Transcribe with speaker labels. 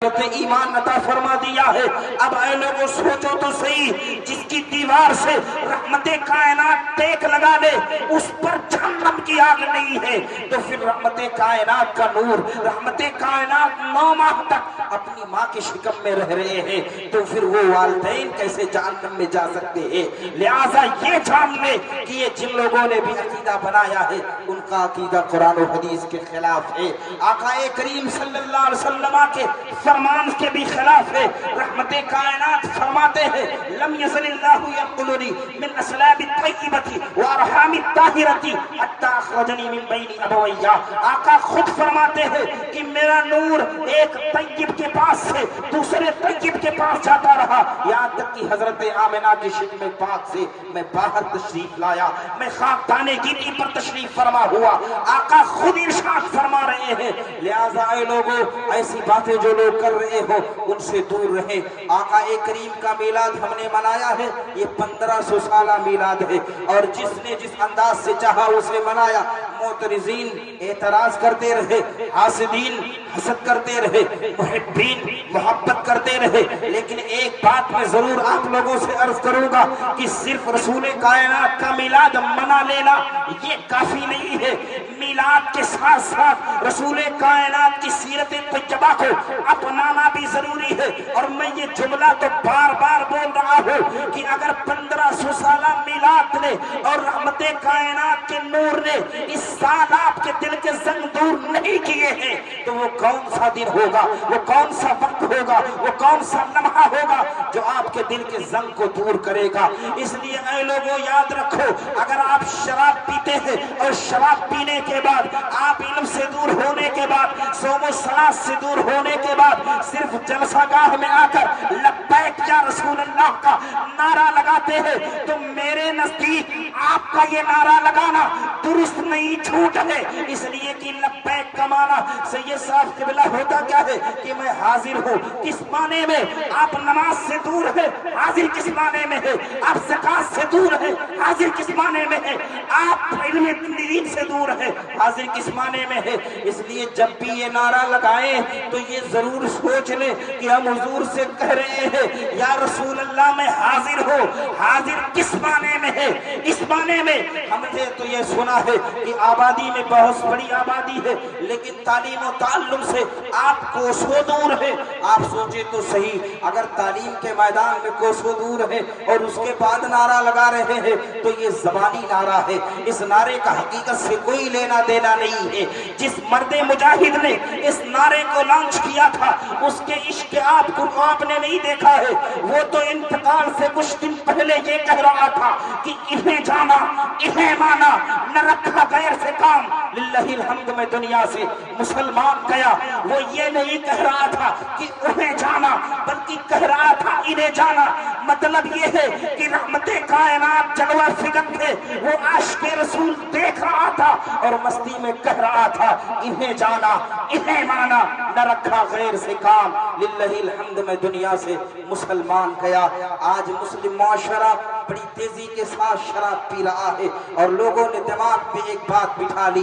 Speaker 1: इजाजत ईमान अता फरमा दिया है। अब ऐ लोगों सोचो तो सही, जिसकी दीवार से रहमत कायनात टेक लगा ले उस पर जहन्नम की आग नहीं है, तो फिर रहमत कायनात का नूर, रहमत कायनात 9 माह तक अपनी माँ के शिकम में रह रहे हैं, तो फिर वो वालिदैन कैसे जहन्नम में जा सकते हैं। लिहाजा ये जान ले कि ये जिन लोगों ने भी अकीदा बनाया है उनका अकीदा कुरान और हदीस के खिलाफ है, आकाए करीम सल्लल्लाहु अलैहि वसल्लम के फरमान के भी खिलाफ है। रहमत कायनात फरमाते हैं लम यज़लिल्लाहु यक़ुलुनी मिन असलाबि तय्यिबति व अरहामि ताहिरति हत्ता अखरजनी मिन बैनि अबवैया। आका खुद फरमाते हैं कि मेरा नूर एक तय्यिब के पास से दूसरे तय्यिब के पास जाता रहा, यहाँ तक कि हजरत आमिना की शिकम पाक से मैं बाहर तशरीफ लाया, मैं खाकदाने गिनी पर तशरीफ फरमा हुआ। आका खुद इरशाद फरमा रहे हैं, लिहाजा ऐ लोगों ऐसी बातें जो लोग कर रहे हो उनसे दूर रहे। आका करीम का मीलाद हमने मनाया है, ये 1500 साला मीलाद है, और जिसने जिस अंदाज से चाहा उसे मनाया। मोतरिजीन एतराज करते रहे, हासिदीन हसद करते रहे, मुहिब्बीन मोहब्बत करते रहे, लेकिन एक बात मैं जरूर आप लोगों से अर्ज करूंगा कि सिर्फ रसूल कायनात का मीलाद मना लेना ये काफी नहीं है। मीलाद के साथ साथ रसूल कायनात की सीरत तैयबा को अपनाना भी जरूरी है। और मैं ये जुमला तो बार बार बोल रहा हूँ कि अगर 1500 साला मीलाद ने और रहमत कायनात के नूर ने इस साल आपके दिल के जंग दूर नहीं किए हैं, तो वो कौन सा दिन होगा, वो कौन सा वक्त होगा, वो कौन सा लम्हा होगा जो आपके दिल के जंग को दूर करेगा। इसलिए ऐ लोगों याद रखो, अगर आप शराब पीते हैं और शराब पीने के बाद आप इल्म से दूर होने के बाद, सोमो सलात से दूर होने के बाद सिर्फ जलसागाह में आकर लब्बैक या रसूल अल्लाह का नारा लगाते हैं, तो मेरे नजदीक आपका ये नारा लगाना दुरुस्त नहीं, झूठ है। इसलिए कि लब्बैक का माना सैयद साहब क़िबला होता क्या है कि मैं हाजिर हूँ, किस माने में? आप नमाज से दूर है, हाजिर किस माने में है? आप ज़कात से दूर है, हाजिर किस माने में है? आप इल्म दीन से दूर है, हाजिर किस माने में है? इसलिए जब भी ये नारा लगाएं तो ये जरूर सोच लें कि हम हुजूर से कह रहे हैं या रसूल अल्लाह में हाजिर हो, हाजिर किस माने में है? इस माने में हमने तो ये सुना है कि आबादी में बहुत बड़ी आबादी है, लेकिन तालीम और ताल्लुम से आप कोसों दूर है। आप सोचे तो सही, अगर तालीम के मैदान में कोसों दूर है और उसके बाद नारा लगा रहे हैं तो ये जबानी नारा है, इस नारे का हकीकत से कोई लेना देना नहीं है। जिस मर्दे मुजाहिद ने इस नारे को लॉन्च किया था उसके इश्क आपने नहीं देखा है। वो तो इंतकाल से कुछ दिन पहले ये कह रहा था कि इन्हें जाना इन्हें माना, न रखा गैर से काम, लिल्लाहिल हम्द में दुनिया से मुसलमान गया। वो ये नहीं कह रहा था कि उन्हें जाना, बल्कि कह रहा था इन्हें जाना। मतलब ये है कि रहमते कायनात जलवा फिगन थे, वो आशिक़े रसूल देख रहा था और मस्ती में कह रहा था इन्हें जाना इन्हें माना, न रखा गैर से काम, लिल्लाहिल हम्द में दुनिया से मुसलमान गया। आज मुस्लिम माशरा बड़ी तेजी के साथ शराब पी रहा है और लोगों ने दिमाग पे एक बात बिठा ली।